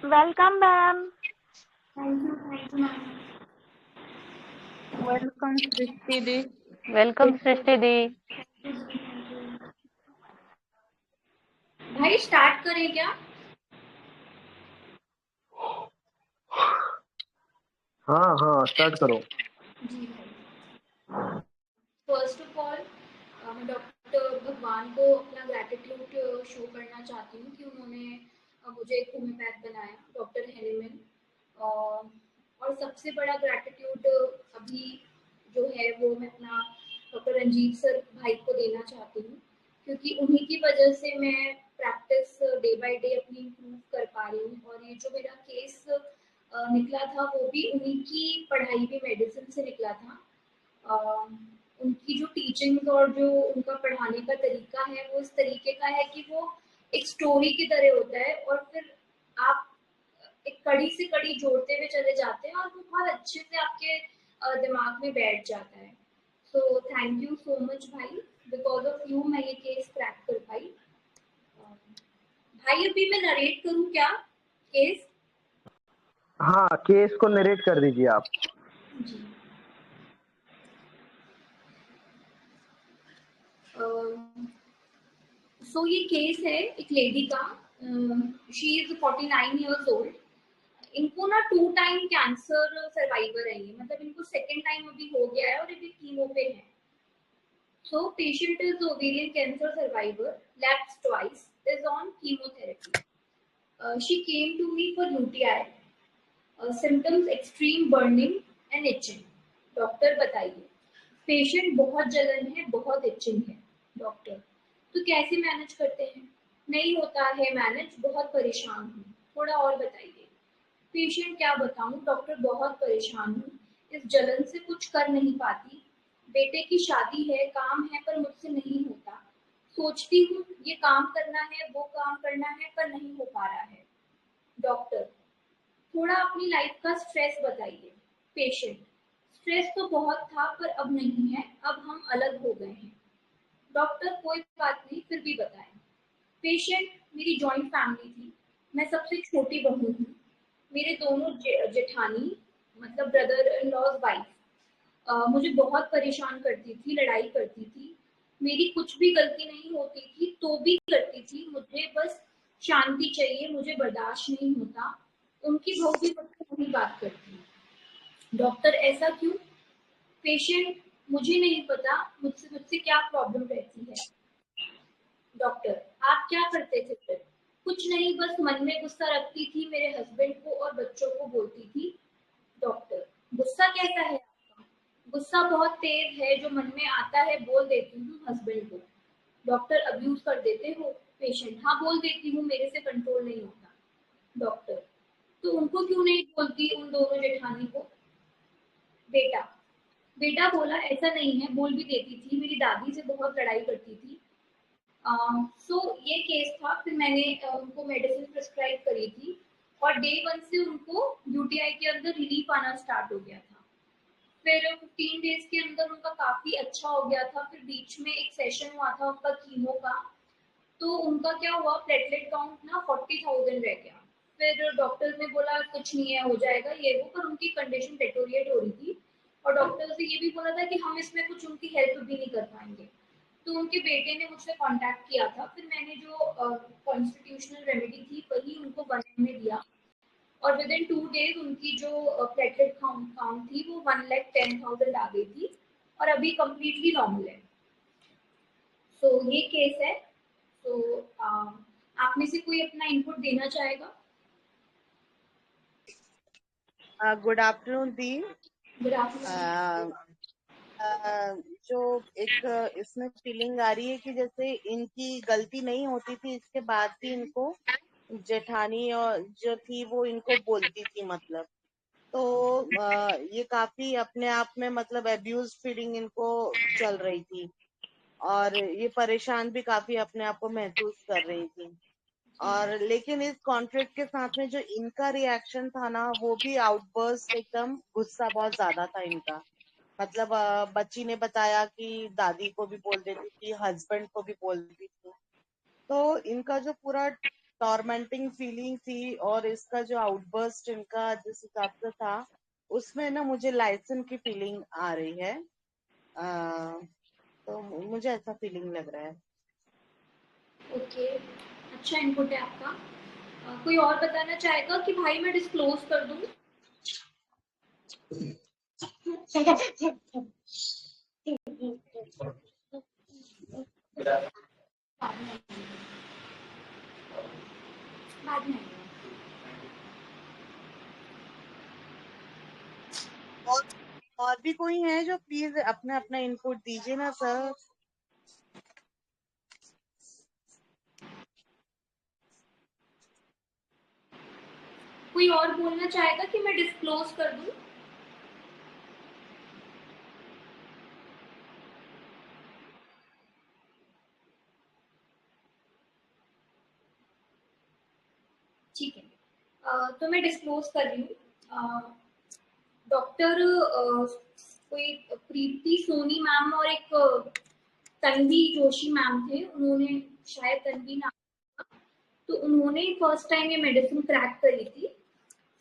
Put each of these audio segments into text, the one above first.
Welcome, ma'am. Thank you, ma'am. Welcome Srishti the. Welcome, सृष्टि दी। भाई start करें क्या? हाँ स्टार्ट करो। जी भाई। फर्स्ट ऑफ ऑल मैं डॉक्टर भगवान को अपना ग्रैटिट्यूड शो करना चाहती हूँ कि उन्होंने मुझे एक होम्योपैथ बनाया, डॉक्टर हेनिमन। और सबसे बड़ा ग्रैटिट्यूड अभी जो है वो मैं अपना डॉक्टर रंजीत सर भाई को देना चाहती हूँ, क्योंकि उन्हीं की वजह से मैं प्रैक्टिस डे बाय डे अपनी इम्प्रूव कर पा रही हूँ। और ये जो मेरा केस निकला था वो भी उन्हीं की पढ़ाई भी मेडिसिन से निकला था। उनकी जो टीचिंग और जो उनका पढ़ाने का तरीका है वो इस तरीके का है कि वो एक स्टोरी की तरह होता है, और फिर आप एक कड़ी से कड़ी जोड़ते हुए चले जाते हैं और वो बहुत अच्छे से आपके दिमाग में बैठ जाता है। So thank you so much भाई, बिकॉज ऑफ यू मैं ये केस क्रैक कर पाई। भाई अभी मैं नरेट करूँ क्या केस? हाँ, केस को नरेट कर दीजिए आप। जी। सो ये केस है एक लेडी का। She is 49 years old. इनको ना 2 टाइम कैंसर सर्वाइवर है ये, मतलब इनको सेकेंड टाइम अभी हो गया है और अभी कीमो पे है। So patient is ovarian cancer survivor, lapsed twice, is on chemotherapy. She came to me for UTI. Symptoms extreme burning and itching. Doctor बताइए। पेशेंट बहुत जलन है, बहुत इचिंग है। डॉक्टर तो कैसे मैनेज करते हैं? नहीं होता है मैनेज, बहुत परेशान हूँ, थोड़ा और बताइए। पेशेंट क्या बताऊं डॉक्टर, बहुत परेशान हूँ, इस जलन से कुछ कर नहीं पाती। बेटे की शादी है, काम है, पर मुझसे नहीं होता। सोचती हूँ ये काम करना है, वो काम करना है, पर नहीं हो पा रहा है। डॉक्टर थोड़ा अपनी लाइफ का स्ट्रेस बताइए। पेशेंट स्ट्रेस तो बहुत था पर अब नहीं है, अब हम अलग हो गए हैं। डॉक्टर कोई बात नहीं, फिर भी बताएं। पेशेंट मेरी जॉइंट फैमिली थी, मैं सबसे छोटी बहू हूँ। मेरे दोनों जेठानी मतलब ब्रदर इन लॉज वाइफ मुझे बहुत परेशान करती थी, लड़ाई करती थी। मेरी कुछ भी गलती नहीं होती थी तो भी करती थी, मुझे बस शांति चाहिए, मुझे बर्दाश्त नहीं होता। उनकी बहू भी मुझसे नहीं बात करती। डॉक्टर ऐसा क्यों? पेशेंट मुझे नहीं पता, मुझसे मुझसे क्या प्रॉब्लम रहती है। डॉक्टर आप क्या करते थे फिर? कुछ नहीं, बस मन में गुस्सा रखती थी, मेरे हस्बैंड को और बच्चों को बोलती थी। डॉक्टर गुस्सा कैसा है आपका? गुस्सा बहुत तेज है, जो मन में आता है बोल देती हूँ हस्बैंड को। डॉक्टर अब्यूज कर देते हो? पेशेंट हाँ बोल देती हूँ, मेरे से कंट्रोल नहीं होता। डॉक्टर तो उनको क्यों नहीं बोलती, उन दोनों जेठानी को? बेटा बेटा बोला ऐसा नहीं है, बोल भी देती थी, मेरी दादी से बहुत लड़ाई करती थी। सो ये केस था। फिर मैंने उनको मेडिसिन प्रिस्क्राइब करी थी और डे 1 से उनको यूटीआई के अंदर रिलीफ आना स्टार्ट हो गया था। फिर 15 डेज के अंदर उनका काफी अच्छा हो गया था। फिर बीच में एक सेशन हुआ था उनका कीमो का, तो उनका क्या हुआ, प्लेटलेट काउंट ना 40,000 रह गया। फिर डॉक्टर ने बोला कुछ नहीं है, हो जाएगा ये वो, पर उनकी कंडीशन डेटोरिएट हो रही थी। और डॉक्टर से ये भी बोला था कि हम इसमें कुछ उनकी हेल्प भी नहीं कर पाएंगे। तो उनके बेटे ने मुझसे कांटेक्ट किया था, फिर मैंने जो कॉन्स्टिट्यूशनल रेमेडी थी वही उनको 1 में दिया। और विद इन 2 डेज उनकी जो प्लेटलेट काउंट थी वो 1,10,000 आ गई थी और अभी कम्प्लीटली नॉर्मल है। सो ये केस है। तो आप में से कोई अपना इनपुट देना चाहेगा? गुड आफ्टरनून दी। Good afternoon. जो एक इसमें फीलिंग आ रही है कि जैसे इनकी गलती नहीं होती थी, इसके बाद भी इनको जेठानी और जो थी वो इनको बोलती थी, मतलब तो ये काफी अपने आप में मतलब अब्यूज फीलिंग इनको चल रही थी और ये परेशान भी काफी अपने आप को महसूस कर रही थी। और लेकिन इस कॉन्फ्लिक्ट के साथ में जो इनका रिएक्शन था ना, वो भी आउटबर्स्ट, एकदम गुस्सा बहुत ज्यादा था इनका। मतलब बच्ची ने बताया कि दादी को भी बोल देती थी, हस्बैंड को भी बोल देती थी। तो इनका जो पूरा टॉर्मेंटिंग फीलिंग थी, और इसका जो आउटबर्स्ट इनका जिस हिसाब से था उसमें ना मुझे लाइसन की फीलिंग आ रही है। तो मुझे ऐसा फीलिंग लग रहा है। ओके, अच्छा इनपुट है आपका। कोई और बताना चाहेगा कि भाई मैं डिस्क्लोज कर दूं? बाद में और और भी कोई है जो प्लीज अपना अपना इनपुट दीजिए ना सर। कोई और बोलना चाहेगा कि मैं डिस्क्लोज कर दूं? ठीक है, तो मैं डिस्क्लोज कर रही हूँ। डॉक्टर कोई प्रीति सोनी मैम और एक तन्वी जोशी मैम थे, उन्होंने शायद तन्वी नाम था, तो उन्होंने फर्स्ट टाइम ये मेडिसिन क्रैक करी थी।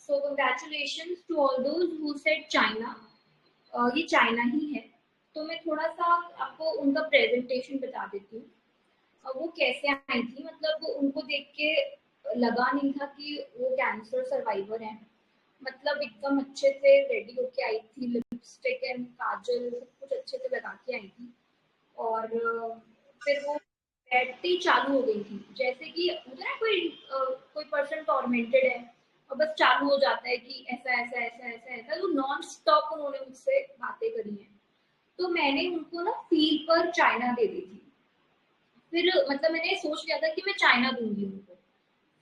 So congratulations to all those who said China. ये चाइना ही है। तो मैं थोड़ा सा आपको उनका प्रेजेंटेशन बता देती हूँ। वो कैसे आई थी, मतलब वो उनको देख के लगा नहीं था कि वो कैंसर सर्वाइवर हैं। मतलब एकदम अच्छे से रेडी होके आई थी, लिपस्टिक एंड काजल सब कुछ अच्छे से लगा के आई थी। और फिर वो बैठती चालू हो गई थी, जैसे कि होता है कोई पर्सन टॉर्मेंटेड है और बस चालू हो जाता है कि ऐसा ऐसा ऐसा ऐसा ऐसा। तो नॉन स्टॉप उन्होंने मुझसे बातें करी हैं। तो मैंने उनको ना फील पर चाइना दे दी थी। फिर मतलब मैंने सोच लिया था कि मैं चाइना दूंगी उनको।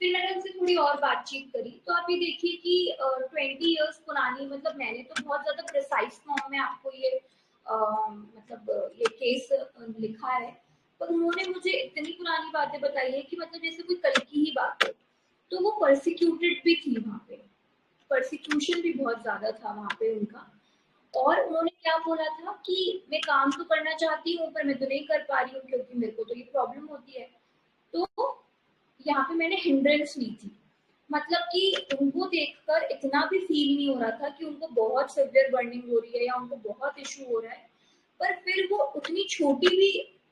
फिर मैंने उनसे थोड़ी और बातचीत करी, तो आप ये देखिए कि 20 ईयर्स पुरानी, मतलब मैंने तो बहुत ज्यादा प्रिसाइज फॉर्म में आपको ये मतलब ये केस लिखा है, पर उन्होंने मुझे इतनी पुरानी बातें बताई है कि मतलब जैसे कोई कल की ही बात हो। तो वो परसिक्यूटेड भी थी वहां पे, परसिक्यूशन भी बहुत ज्यादा था वहां पे उनका। और उन्होंने क्या बोला था कि मैं काम तो करना चाहती हूँ पर मैं तो नहीं कर पा रही हूँ क्योंकि मेरे को तो ये प्रॉब्लम होती है। तो यहाँ पे मैंने हिंड्रेंस ली थी, मतलब कि उनको देखकर इतना भी फील नहीं हो रहा था कि उनको बहुत सिवियर बर्निंग हो रही है या उनको बहुत इशू हो रहा है। पर फिर वो उतनी छोटी भी,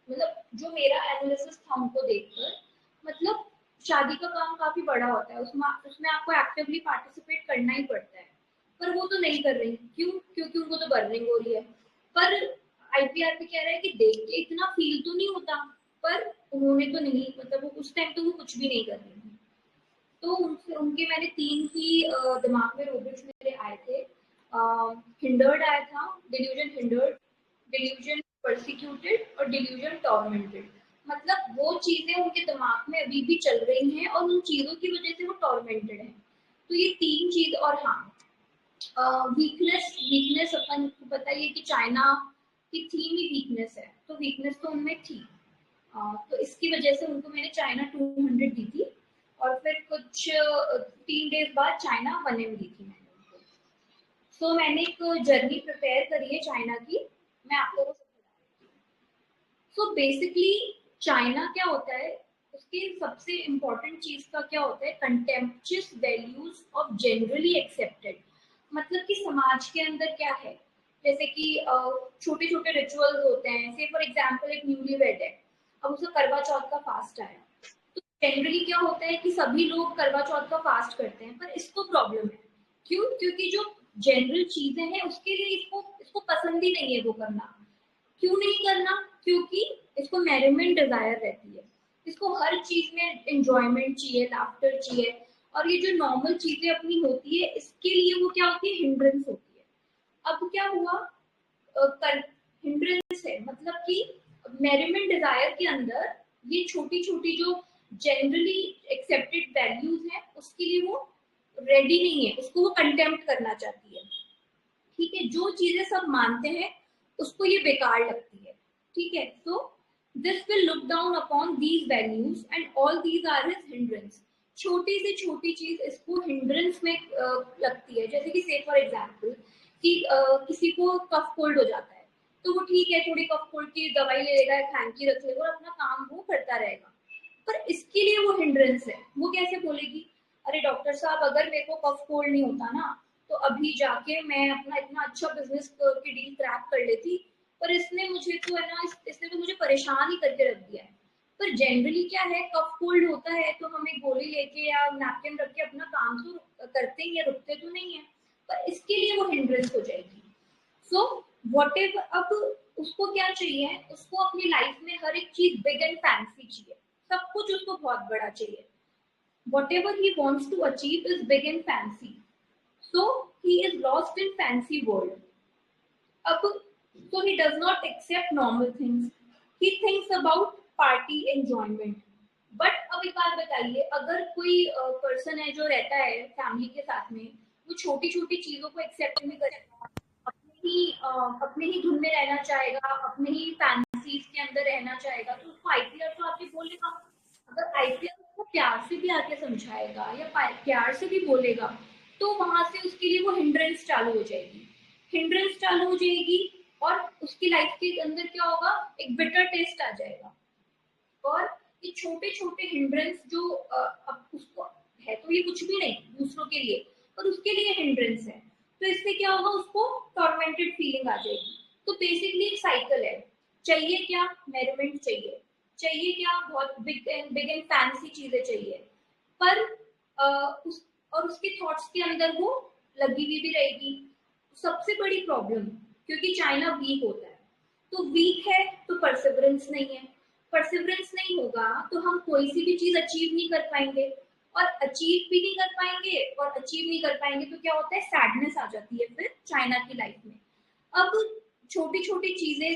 मतलब जो मेरा एनालिसिस था उनको देखकर, मतलब शादी का काम काफी बड़ा होता है, उसमें उसमें आपको एक्टिवली पार्टिसिपेट करना ही पड़ता है। पर वो तो नहीं कर रही, क्यों? क्योंकि उनको तो बर्निंग हो रही है। पर आईपीआर पे कह रहा है कि देख के इतना फील तो नहीं होता, पर उन्होंने तो नहीं, मतलब वो उस टाइम तो वो कुछ भी नहीं कर रही थी। तो उनसे उनके मैंने 3 ही दिमाग में रूब्रिक्स मेरे आए थे। हिंडर्ड आया था, डिल्यूजन हिंडर्ड, डिल्यूजन परसिक्यूटेड और डिल्यूजन टॉर्मेंटेड। मतलब वो चीजें उनके दिमाग में अभी भी चल रही हैं और उन चीजों की वजह से वो टॉर्मेंटेड है। तो ये 3 चीज। और हाँ, वीकनेस, वीकनेस अपन को पता ही है कि चाइना की थीम ही वीकनेस है, तो वीकनेस तो उनमें थी। तो इसकी वजह से उनको मैंने चाइना 200 दी थी। और फिर कुछ 3 डेज बाद चाइना 1M दी थी मैंने उनको। सो मैंने एक जर्नी प्रिपेयर करी है चाइना की, मैं आपको वो सब बता रही हूँ। सो बेसिकली चाइना क्या होता है, उसकी सबसे इम्पोर्टेंट चीज का क्या होता है, contemptuous values of generally accepted. मतलब कि समाज के अंदर क्या है, जैसे कि छोटे छोटे रिचुअल्स होते हैं। से फॉर एग्जांपल एक न्यूली वेड है, अब उसका करवा चौथ का फास्ट आया, तो जनरली क्या होता है कि सभी लोग करवा चौथ का फास्ट करते हैं, पर इसको प्रॉब्लम है। क्यों? क्योंकि जो जनरल चीजें हैं उसके लिए इसको इसको पसंद ही नहीं है वो करना। क्यों नहीं करना? क्योंकि इसको मैरिमेंट डिजायर रहती है, इसको हर चीज में एंजॉयमेंट चाहिए, लाफ्टर चाहिए। और ये जो नॉर्मल चीजें अपनी होती है इसके लिए वो क्या होती है, हिंड्रेंस होती है। अब क्या हुआ, हिंड्रेंस है, मतलब कि मैरिमेंट डिजायर के अंदर ये छोटी छोटी जो जनरली एक्सेप्टेड वैल्यूज हैं उसके लिए वो रेडी नहीं है, उसको वो कंटेम्प्ट करना चाहती है। ठीक है, जो चीजें सब मानते हैं उसको ये बेकार लगती है। ठीक है, so this will look down upon these values and all these are his hindrance. छोटी से छोटी चीज इसको हिंड्रेंस में लगती है। जैसे कि से फॉर एग्जाम्पल कि किसी को कफ कोल्ड हो जाता है, तो वो ठीक है थोड़ी कफ कोल्ड की दवाई ले लेगा, खैंकी रख लेगा और अपना काम वो करता रहेगा। पर इसके लिए वो हिंड्रेंस है। वो कैसे बोलेगी, अरे डॉक्टर साहब अगर मेरे को कफ कोल्ड नहीं होता ना तो अभी जाके मैं अपना इतना अच्छा बिजनेस की डील क्रैक कर लेती, पर इसने मुझे तो है ना इसने तो मुझे परेशान ही करके रख दिया है। पर जनरली क्या है, कफ कोल्ड होता है तो हमें गोली लेके या नैपकिन रख के अपना काम तो करते ही है, रुकते तो नहीं है, पर इसके लिए वो हिंड्रेंस हो जाएगी। सो वॉट एवर, अब उसको क्या चाहिए, उसको अपनी लाइफ में हर एक चीज बिग एंड फैंसी चाहिए, सब कुछ उसको बहुत बड़ा चाहिए। whatever he wants to achieve is big and fancy, so he is lost in fancy world. अब so he does not accept normal things, he thinks about party enjoyment. But अब एक बात बताइए, अगर कोई पर्सन है जो रहता है फैमिली के साथ में, वो छोटी छोटी चीजों को एक्सेप्ट नहीं करेगा, अपने ही धुन में रहना चाहेगा, अपने ही फैंसीज के अंदर रहना चाहेगा, तो उसको आईपीआर तो आके बोलेगा। अगर आईपीआर उसको प्यार से भी आके समझाएगा या प्यार से भी बोलेगा, तो वहां से उसके लिए वो हिंड्रेंस चालू हो जाएगी, हिंड्रेंस चालू हो जाएगी, और उसकी लाइफ के अंदर क्या होगा, एक बिटर टेस्ट आ जाएगा। और ये छोटे छोटे हिंड्रेंस जो अब उसको है तो ये कुछ भी नहीं दूसरों के लिए, पर उसके लिए हिंड्रेंस है, तो इससे क्या होगा, उसको टॉर्मेंटेड फीलिंग आ जाएगी। तो बेसिकली एक साइकिल है, चाहिए क्या, मेरिटमेंट चाहिए, चाहिए क्या, बहुत बिग एंड फैंसी चीजें चाहिए, पर और उसके थॉट्स के अंदर वो लगी हुई भी रहेगी। सबसे बड़ी प्रॉब्लम, क्योंकि चाइना वीक होता है, तो वीक है तो परसिवरेंस नहीं है, परसिवरेंस नहीं होगा तो हम कोई सी भी चीज अचीव नहीं कर पाएंगे, और अचीव भी नहीं कर पाएंगे, और अचीव नहीं कर पाएंगे तो क्या होता है, सैडनेस आ जाती है फिर चाइना की लाइफ में। अब छोटी छोटी चीजें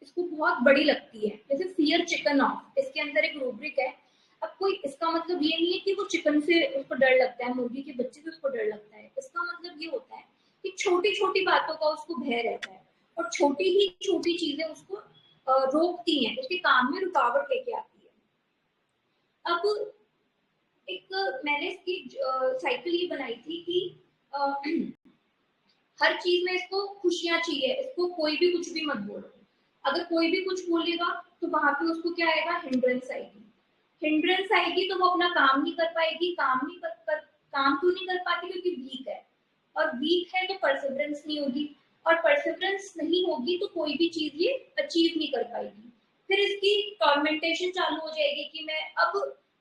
इसको बहुत बड़ी लगती है, जैसे फियर चिकन ऑफ, इसके अंदर एक रूब्रिक है। अब कोई, इसका मतलब ये नहीं है कि वो चिकन से उसको डर लगता है, मुर्गी के बच्चे से उसको डर लगता है, इसका मतलब ये होता है कि छोटी छोटी बातों का उसको भय रहता है, और छोटी ही छोटी चीजें उसको रोकती हैं, उसके काम में रुकावट लेके आती है। अब एक मैंने इसकी साइकिल ये बनाई थी कि हर चीज में इसको खुशियां चाहिए, इसको कोई भी कुछ भी मत बोलो, अगर कोई भी कुछ बोलेगा तो वहां पे उसको क्या आएगा, हिंड्रेंस आएगी, हिंड्रेंस आएगी तो वो अपना काम नहीं कर पाएगी, काम क्यों नहीं कर पाती, क्योंकि वीक है, और वीक है तो परसिवरेंस नहीं होगी, और परसिवरेंस नहीं होगी तो कोई भी चीज ये अचीव नहीं कर पाएगी, फिर इसकी टॉर्मेंटेशन चालू हो जाएगी कि मैं अब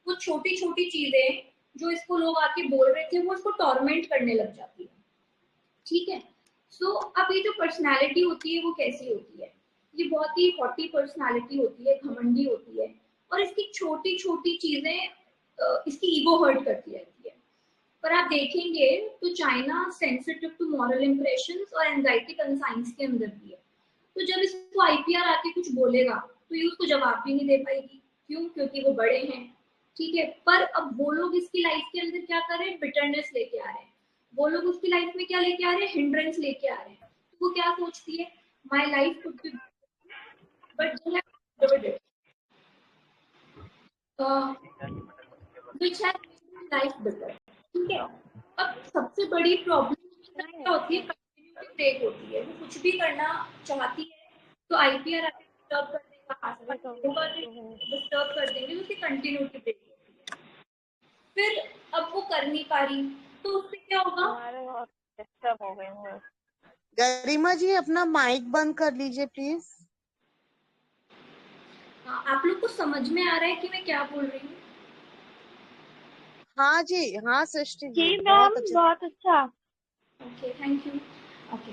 वो छोटी छोटी चीजें जो इसको लोग आके बोल रहे थे वो इसको टॉर्मेंट करने लग जाती है। ठीक है, सो अब ये जो पर्सनालिटी होती है वो कैसी होती है, ये बहुत ही हॉटी पर्सनालिटी होती है, घमंडी होती है, और इसकी छोटी छोटी चीजें इसकी ईगो हर्ट करती रहती है। पर आप देखेंगे तो China sensitive to moral impressions और एंजाइटी कंसाइंस के अंदर भी है, तो जब इसको आईपीआर आके कुछ बोलेगा तो ये उसको जवाब भी नहीं दे पाएगी, क्यों, क्योंकि वो बड़े हैं। ठीक है, पर अब वो लोग इसकी लाइफ के अंदर क्या कर रहे हैं, बिटरनेस लेके आ रहे हैं, वो लोग उसकी लाइफ में क्या लेके आ रहे हैं, हिंड्रेंस लेके आ रहे हैं, तो वो क्या सोचती है, my life could be but they have did it, which has made life better. ठीक है, अब सबसे बड़ी प्रॉब्लम क्या होती है, कंटिन्यूटी ब्रेक होती है, वो कुछ भी करना चाहती है तो आईपीआर आके डिस्टर्ब कर देगा, डिस्टर्ब कर देंगे, उसकी कंटिन्यूटी ब्रेक होती है, फिर अब वो कर नहीं पा रही तो उससे क्या होगा, डिस्टर्ब हो गए हैं। गरिमा जी अपना माइक बंद कर लीजिए प्लीज। आप लोग को समझ में आ रहा है कि मैं क्या बोल रही हूँ? हाँ जी, हाँ सृष्टि जी, जी बहुत मैम, अच्छे। बहुत अच्छा। Okay, thank you. ओके,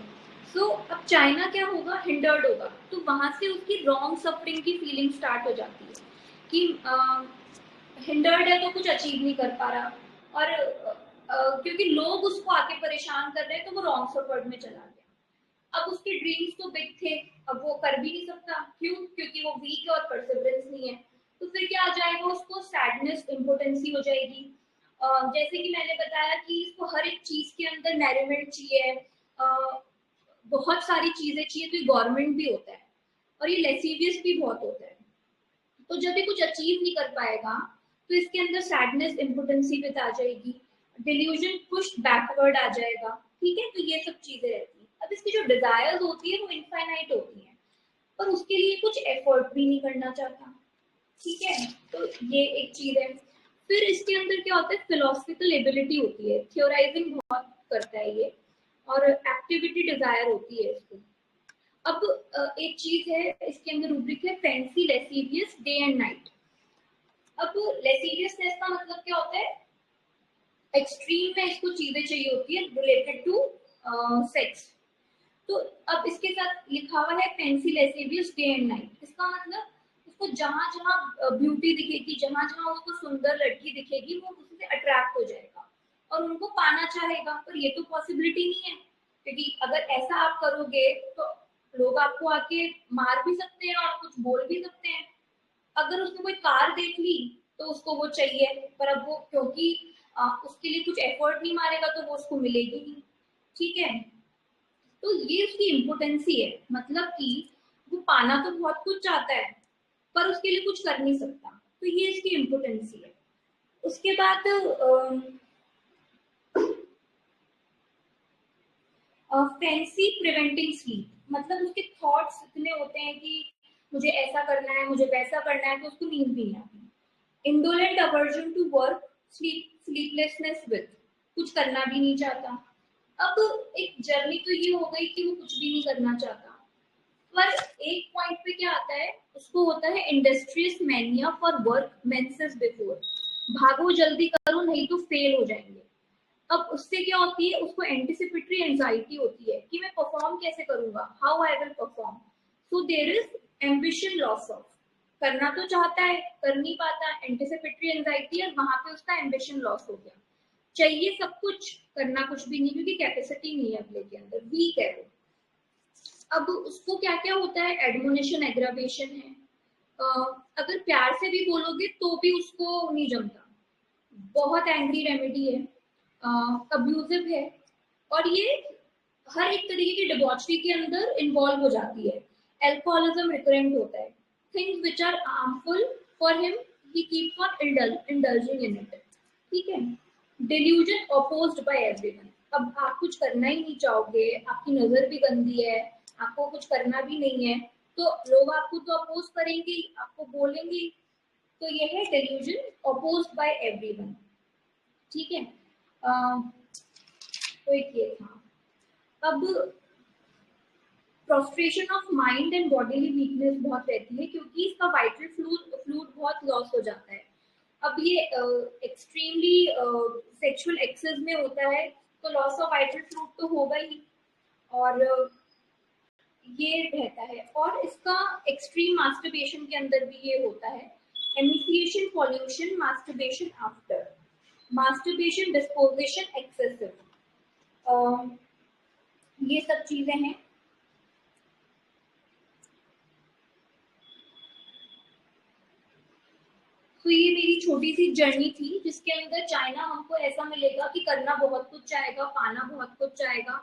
सो अब चाइना क्या होगा, हिंडर्ड होगा, तो वहां से उसकी रॉन्ग सफरिंग की फीलिंग स्टार्ट हो जाती है कि हिंडर्ड है तो कुछ अचीव नहीं कर पा रहा, और क्योंकि लोग उसको आके परेशान कर रहे हैं तो वो रॉन्ग सफर्ड में चला गया। अब उसके ड्रीम्स तो बिग थे, अब वो कर भी नहीं सकता, क्यों, क्योंकि वो वीक है और परसिवरेंस नहीं है, तो फिर क्या आ जाएगा, उसको सैडनेस, इम्पोर्टेंसी हो जाएगी। जैसे कि मैंने बताया कि इसको हर एक चीज के अंदर मेरिटमेंट चाहिए, बहुत सारी चीजें चाहिए, तो ये गवर्नमेंट भी होता है, और ये लेसीवियस भी बहुत होता है, तो जब ये कुछ अचीव नहीं कर पाएगा तो इसके अंदर सैडनेस, इम्पोर्टेंसी भी आ जाएगी, डिल्यूजन, पुश बैकवर्ड आ जाएगा। ठीक है, तो ये सब चीजें रहती है। अब इसकी जो डिजायर्स होती है वो इनफाइनाइट होती है, पर उसके लिए कुछ एफर्ट भी नहीं करना चाहता, ठीक है, तो ये एक चीज है। फिर इसके अंदर क्या होता है, फिलोसफिकल एबिलिटी होती है, थियोराइजिंग बहुत करता है ये, और एक्टिविटी डिजायर होती है इसको। अब एक चीज है इसके अंदर रूब्रिक है, फैंसी लेसीवियस डे एंड नाइट। अब लेसीवियसनेस का मतलब क्या होता है, एक्सट्रीम में इसको चीजें चाहिए होती है रिलेटेड टू सेक्स। तो अब इसके साथ लिखा हुआ है फैंसी लेसीवियस डे एंड नाइट, इसका मतलब उसको जहां जहां ब्यूटी दिखेगी, जहां जहां उसको सुंदर लड़की दिखेगी, वो उससे अट्रैक्ट हो जाएगा और उनको पाना चाहेगा। पर ये तो पॉसिबिलिटी नहीं है, क्योंकि अगर ऐसा आप करोगे तो लोग आपको आके मार भी सकते हैं और कुछ बोल भी सकते हैं। अगर उसने कोई कार देख ली तो उसको वो चाहिए, पर अब वो क्योंकि उसके लिए कुछ एफर्ट नहीं मारेगा तो वो उसको मिलेगी नहीं। ठीक है, तो ये उसकी इम्पोर्टेंसी है, मतलब कि वो पाना तो बहुत कुछ चाहता है पर उसके लिए कुछ कर नहीं सकता, तो ये इसकी इम्पोर्टेंसी है। उसके बाद फैंसी प्रिवेंटिंग स्लीप, मतलब उसके थॉट्स इतने होते हैं कि मुझे ऐसा करना है, मुझे वैसा करना है, तो उसको नींद भी नहीं आती। Indolent aversion to work, sleeplessness with, कुछ करना भी नहीं चाहता। अब एक जर्नी तो ये हो गई कि वो कुछ भी नहीं करना चाहता, पर एक पॉइंट पे क्या आता है, उसको होता है industrious mania for work menses before, भागो जल्दी करो नहीं तो फेल हो जाएंगे। अब उससे क्या होती है, उसको एंटिसिपेटरी एंजाइटी होती है कि मैं परफॉर्म कैसे करूंगा, how I will perform. So there is ambition loss of, करना तो चाहता है कर नहीं पाता, एंटिसिपेटरी एंजाइटी, और वहां पे उसका एम्बिशन लॉस हो गया। चाहिए सब कुछ, करना कुछ भी नहीं, क्योंकि कैपेसिटी नहीं है अगले के अंदर, वीक है वो। अब उसको क्या क्या होता है, एडमोनिशन, एग्रावेशन है। अगर प्यार से भी बोलोगे तो भी उसको नहीं जमता, बहुत एंग्री रेमेडी है, अब्यूजिव है, और ये हर एक तरीके की डिबॉचरी के अंदर इन्वॉल्व हो जाती है। एल्कोहलिज्म रिकरेंट होता है, things which are harmful for him he keeps on indulging in it. ठीक है, डिल्यूजन अपोज्ड बाय एवरीवन, अब आप कुछ करना ही नहीं चाहोगे, आपकी नजर भी गंदी है, आपको कुछ करना भी नहीं है, तो लोग आपको तो अपोज करेंगे, आपको बोलेंगे। तो ये है डिल्यूजन अपोज्ड बाय एवरीवन। ठीक है, तो एक ये था। अब prostration of mind and bodily weakness बहुत रहती है, क्योंकि इसका वाइटल फ्लूइड बहुत लॉस हो जाता है। अब ये एक्सट्रीमली सेक्सुअल एक्सेस में होता है, तो लॉस ऑफ वाइटल फ्लूइड तो होगा ही, और ये रहता है। और इसका एक्सट्रीम मास्टरबेशन के अंदर भी ये होता है, emaciation, pollution, masturbation after, masturbation, disposition excessive, ये सब चीजें हैं। तो ये मेरी छोटी सी जर्नी थी, जिसके अंदर चाइना हमको ऐसा मिलेगा कि करना बहुत कुछ चाहेगा, पाना बहुत कुछ चाहेगा,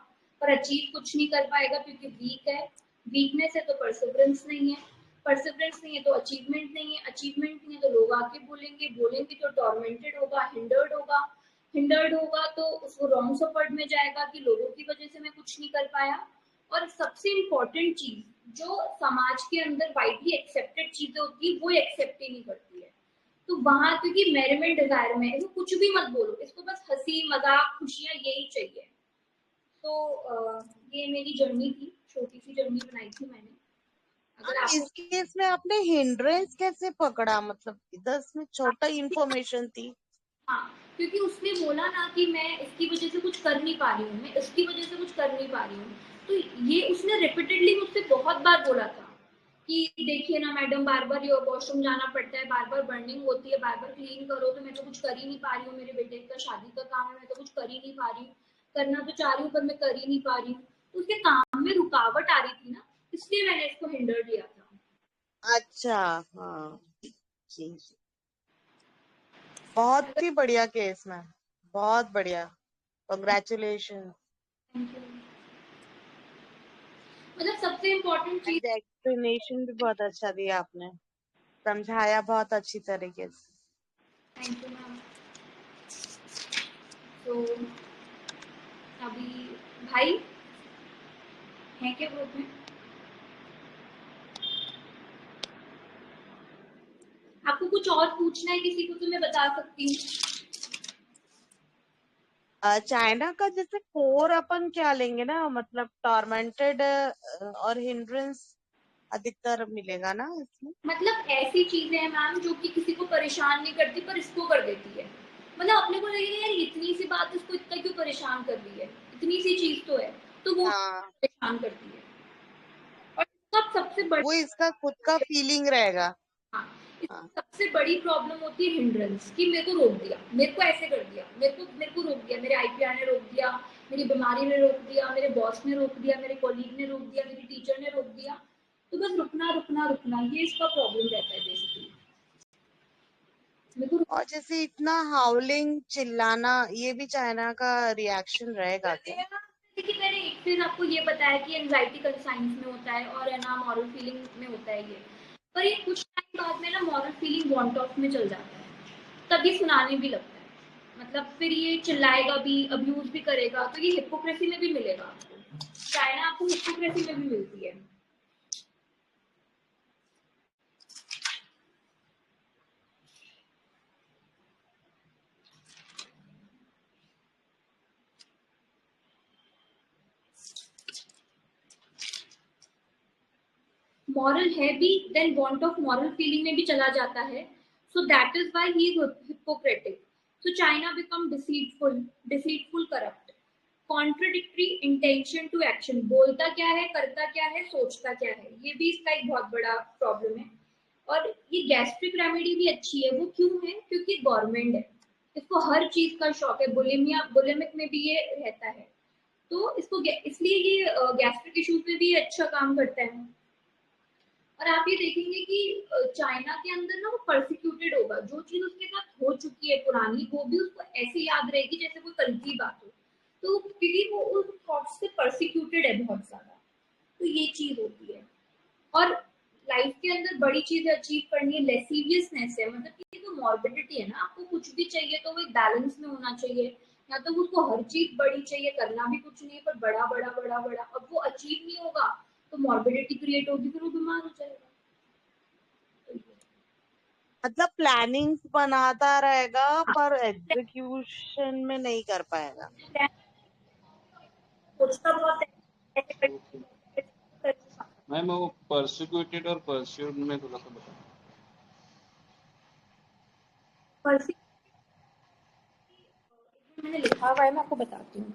पर अचीव कुछ नहीं कर पाएगा, क्योंकि वीक है। वीकनेस है तो परसिवरेंस नहीं है, परसिवरेंस नहीं है तो अचीवमेंट नहीं है, अचीवमेंट नहीं है तो लोग आके बोलेंगे, बोलेंगे तो टॉर्मेंटेड होगा, हिंडर्ड होगा, हिंडर्ड होगा तो उसको रॉन्ग सपोर्ट में जाएगा कि लोगों की वजह से मैं कुछ नहीं कर पाया। और सबसे इम्पोर्टेंट चीज, जो समाज के अंदर वाइडली एक्सेप्टेड चीजें होती है, वो एक्सेप्ट ही नहीं करती है। तो वहां, क्योंकि मेरिमेंट डिजायर में इसको कुछ भी मत बोलो, इसको बस हंसी मजाक खुशियां यही चाहिए। तो ये मेरी जर्नी थी, छोटी सी जर्नी बनाई थी मैंने। अगर हाँ, आपको, इस केस में आपने हिंड्रेंस कैसे पकड़ा, मतलब इधर में छोटा इंफॉर्मेशन थी। हाँ, क्योंकि उसने बोला ना कि मैं इसकी वजह से कुछ कर नहीं पा रही हूँ, मैं इसकी वजह से कुछ कर नहीं पा रही हूँ, तो ये उसने रिपीटेडली मुझसे बहुत बार बोला था कि देखिए ना मैडम, बार बार ये वॉशरूम जाना पड़ता है, बार बार बर्निंग होती है, बार बार क्लीन करो, तो मैं तो कुछ कर ही नहीं पा रही हूँ, मेरे बेटे का शादी का काम है, मैं तो कुछ कर ही नहीं पा रही हूँ, करना तो चाह रही हूँ पर मैं कर ही नहीं पा रही हूँ। तो उसके काम में रुकावट आ रही थी ना, इसलिए मैंने इसको हिंडर लिया था। अच्छा, हाँ, जी, बहुत ही बढ़िया केस मैम, बहुत बढ़िया, कंग्रेचुलेशन। Thank you. मतलब सबसे इम्पोर्टेंट चीज, एक्सप्लेनेशन भी बहुत अच्छा दिया आपने, समझाया बहुत अच्छी तरीके से। Thank you ma'am. तो अभी भाई हैं क्या ग्रुप में? आपको कुछ और पूछना है किसी को तो मैं बता सकती हूँ। चाइना का जैसे कोर अपन क्या लेंगे ना, मतलब टॉर्मेंटेड और हिंड्रेंस अधिकतर मिलेगा ना इसमें। मतलब ऐसी चीजें हैं मैम जो कि किसी को परेशान नहीं करती पर इसको कर देती है। मतलब अपने को लगेगा यार इतनी सी बात इसको इतना क्यों परेशान कर रही है, इतनी सी चीज तो है, तो वो हाँ, परेशान करती है। और इसका सबसे बड़ी वो इसका खुद का फीलिंग रहेगा। हाँ, हाँ, सबसे बड़ी प्रॉब्लम होती है हिंड्रेंस कि मेरे को रोक दिया, मेरे को ऐसे कर दिया, मेरे को रोक दिया, मेरे आईपीआर ने रोक दिया, मेरी बीमारी ने रोक दिया, मेरे बॉस ने रोक दिया, मेरे कॉलीग ने रोक दिया, मेरी टीचर ने रोक दिया। तो बस रुकना रुकना रुकना, ये इसका प्रॉब्लम रहता है बेसिकली। मेरे को और जैसे इतना हाउलिंग चिल्लाना, ये भी चाइना का रिएक्शन रहेगा क्या? देखिए मैंने एक फिर आपको ये बताया कि एंजाइटी कंसाइंस में होता है और है ना मॉरल फीलिंग में होता है ये, पर ये कुछ टाइम बाद में ना मॉरल फीलिंग वांट ऑफ में चल जाता है, तभी सुनाने भी लगता है। मतलब फिर ये चिल्लाएगा भी, अब्यूज भी करेगा, तो ये हिपोक्रेसी में भी मिलेगा आपको। चाइना आपको हिपोक्रेसी में भी मिलती है। मॉरल है भी, then want of moral feeling में भी चला जाता है। So that is why he is hypocritic. So China become deceitful corrupt, contradictory intention to action, बोलता क्या है, करता क्या है, सोचता क्या है, ये भी इसका एक बहुत बड़ा प्रॉब्लम है। और ये गैस्ट्रिक रेमेडी भी अच्छी है, वो क्यों है, क्योंकि गवर्नमेंट है, इसको हर चीज का शौक है, बुलिमिक में भी ये रहता है, तो इसको इसलिए ये गैस्ट्रिक इश्यूज में भी ये अच्छा काम करता है। और आप ये देखेंगे कि चाइना के अंदर ना वो परसिक्यूटेड होगा, जो चीज उसके साथ हो चुकी है पुरानी, वो भी उसको ऐसे याद रहेगी जैसे कोई कल की बात हो, तो क्योंकि वो उस थॉट से परसिक्यूटेड है बहुत ज्यादा, तो ये चीज होती है। और लाइफ के अंदर बड़ी चीजें अचीव करनी है, लेसीवियसनेस है, मतलब कि जो मॉर्बिडिटी है ना, आपको कुछ भी चाहिए तो वो एक बैलेंस में होना चाहिए, या तो उसको हर चीज बड़ी चाहिए, करना भी कुछ नहीं है पर बड़ा बड़ा बड़ा बड़ा, अब वो अचीव नहीं होगा तो मॉर्बिडिटी क्रिएट होगी, फिर वो बीमार हो जाएगा। मतलब प्लानिंग बनाता रहेगा पर एग्जीक्यूशन में नहीं कर पाएगा। सोचता बहुत ओके मैम, वो परसिक्यूटेड और परस्यूड में थोड़ा सा बताओ। मैंने लिखा हुआ है, मैं आपको बताती हूँ।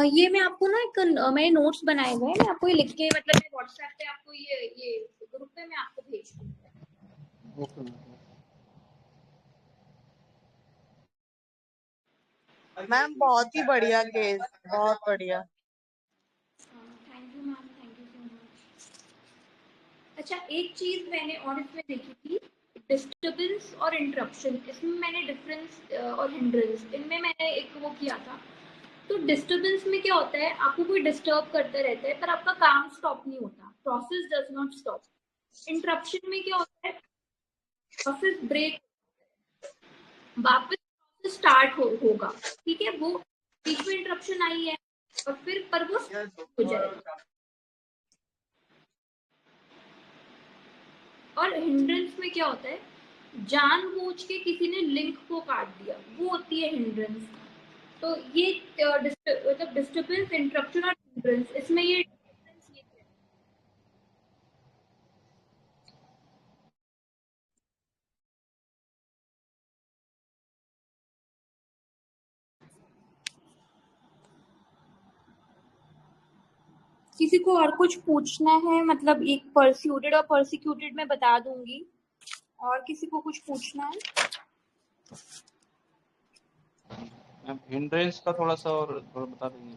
ये मैं आपको ना एक मैंने नोट्स बनाए हुए हैं, मैं आपको ये लिख के मतलब मैं व्हाट्सएप पे आपको ये ग्रुप पे मैं आपको भेज दूंगी। ओके मैम बहुत ही बढ़िया केस, बहुत बढ़िया। Thank you ma'am, thank you so much. अच्छा एक चीज मैंने और इसमें देखी थी, डिस्टरबेंस और इंटरप्शन, इसमें मैंने डिफरेंस और हिंड्रेंस, इनमें मैंने एक वो किया था। तो डिस्टरबेंस में क्या होता है, आपको कोई डिस्टर्ब करता रहता है पर आपका काम स्टॉप नहीं होता, process does not stop. Interruption में क्या होता है, प्रोसेस ब्रेक, वापस प्रोसेस स्टार्ट होगा, ठीक है। वो बीच में इंटरप्शन आई है और फिर पर वो हो जाएगा। और हिंड्रेंस में क्या होता है, जानबूझ के किसी ने लिंक को काट दिया, वो होती है हिंड्रेंस। तो ये मतलब डिस्टर्बेंस, इंटरप्शन और हिंड्रेंस, इसमें ये डिफरेंस ये है। किसी को और कुछ पूछना है? मतलब एक परस्यूटेड और परसिक्यूटेड में बता दूंगी, और किसी को कुछ पूछना है? हिंड्रेंस का थोड़ा सा और थोड़ा बता देंगे।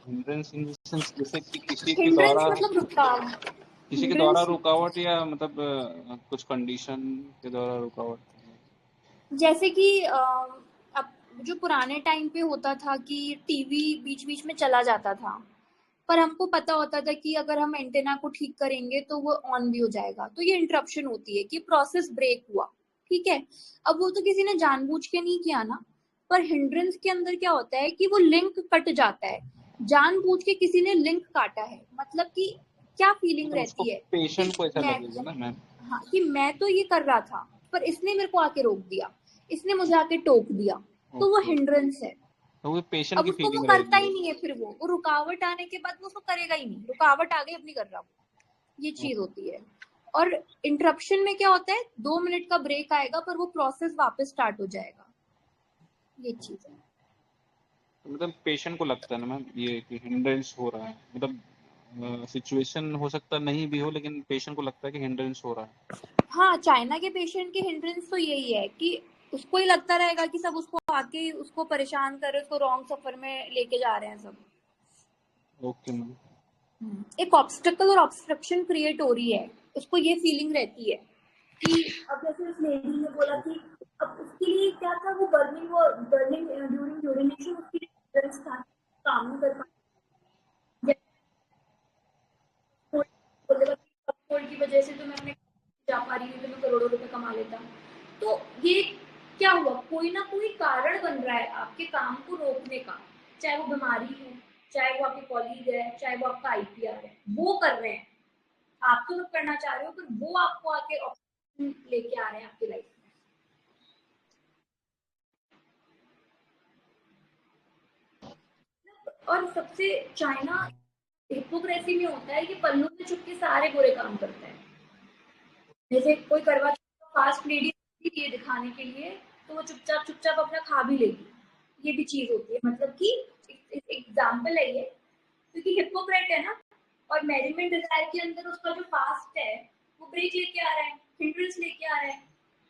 हिंड्रेंस इन द सेंस जैसे कि किसी के हिंड्रेंस द्वारा, मतलब रुकावट, किसी के द्वारा रुकावट, या मतलब कुछ कंडीशन के द्वारा रुकावट। जैसे कि अब जो पुराने टाइम पे होता था कि टीवी बीच बीच में चला जाता था, पर हमको पता होता था कि अगर हम एंटेना को ठीक करेंगे तो वो ऑन भी हो जाएगा, तो ये इंटरप्शन होती है कि प्रोसेस ब्रेक हुआ, ठीक है। अब वो तो किसी ने जानबूझ के नहीं किया ना, पर हिंड्रेंस के अंदर क्या होता है कि वो लिंक कट जाता है, जानबूझ के किसी ने लिंक काटा है। मतलब कि क्या फीलिंग तो उसको रहती है पेशेंट को ऐसा मैं, लगेगा ना मैम। हाँ, कि मैं तो ये कर रहा था पर इसने मेरे को आके रोक दिया, इसने मुझे आके टोक दिया, तो वो हिंड्रेंस है। तो वो पेशेंट अब की उसको वो फीलिंग करता रहेगी। ही नहीं है, फिर वो रुकावट आने के बाद वो उसको करेगा ही नहीं, रुकावट आ गई अब नहीं कर रहा वो, ये चीज होती है। और इंटरप्शन में क्या होता है, 2 मिनट का ब्रेक आएगा पर वो प्रोसेस वापस स्टार्ट हो जाएगा, ये चीज है। तो मतलब पेशेंट को लगता है ना मैम ये कि हिंड्रेंस हो रहा है, मतलब सिचुएशन हो सकता नहीं भी हो, लेकिन पेशेंट को लगता है कि हिंड्रेंस हो रहा है। हाँ, चाइना के पेशेंट की हिंड्रेंस तो यही है कि उसको ही लगता रहेगा कि सब उसको आके उसको परेशान कर रहे हैं, उसको रॉन्ग सफर में लेके जा रहे हैं सब। Okay ma'am. एक ऑब्स्टेकल और ऑब्स्ट्रक्शन क्रिएट हो रही है, उसको ये फीलिंग रहती है कि अब जैसे उस लेडी ने बोला कि अब उसके लिए क्या था, वो बर्निंग ड्यूरिंग यूरिनेशन उसके लिए डिफरेंस था, काम नहीं कर पाया, कोल्ड की वजह से तो मैं अपने जा पा रही हूँ, तो मैं करोड़ों रुपए कमा लेता। तो ये क्या हुआ, कोई ना कोई कारण बन रहा है आपके काम को रोकने का, चाहे वो बीमारी है, चाहे वो आपके कॉलीग है, चाहे वो आपका आईपीआर है, वो कर रहे हैं। आप तो सब करना चाह रहे हो पर वो आपको आके ऑप्शन लेके आ रहे हैं आपकी लाइफ में। और सबसे चाइना हिपोक्रेसी में होता है कि पल्लू में छुप के सारे बुरे काम करता है। जैसे कोई करवा चौथ फास्ट लेडी ये दिखाने के लिए, तो वो चुपचाप चुपचाप अपना खा भी लेगी, ये भी चीज होती है। मतलब कि एग्जाम्पल है ये, क्योंकि हिपोक्रेट है ना, और मैरिमेंट डिजायर के अंदर उसका जो पास्ट है वो ब्रेक लेके आ रहा है, हिंड्रेंस लेके आ रहा है,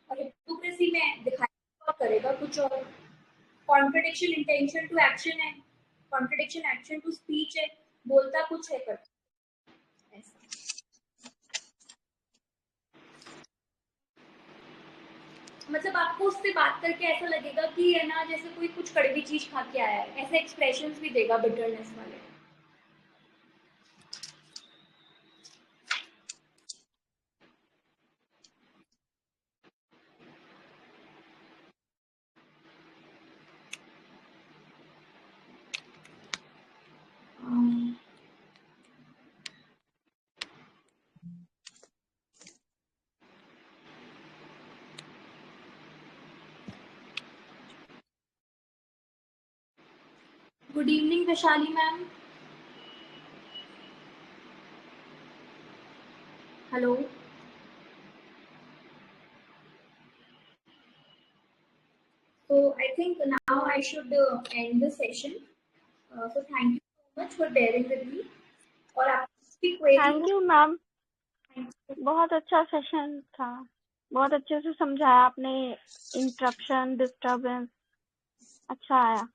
और हिपोक्रेसी में दिखाएगा और करेगा कुछ और। कॉन्ट्रडिक्शन इंटेंशन टू एक्शन है, कॉन्ट्रडिक्शन एक्शन टू स्पीच है, बोलता कुछ है करता ऐसा। मतलब आपको उससे बात करके ऐसा लगेगा कि है ना, जैसे कोई कुछ कड़वी चीज खा के आया है, ऐसे एक्सप्रेशंस भी देगा बिटरनेस वाले। Good evening Vaishali ma'am. Hello. So I think now I should end the session. So thank you so much for bearing with me. और आपकी क्वेरी थैंक यू मैम, बहुत अच्छा सेशन था, बहुत अच्छे से समझाया आपने, इंटरप्शन डिस्टर्बेंस अच्छा आया।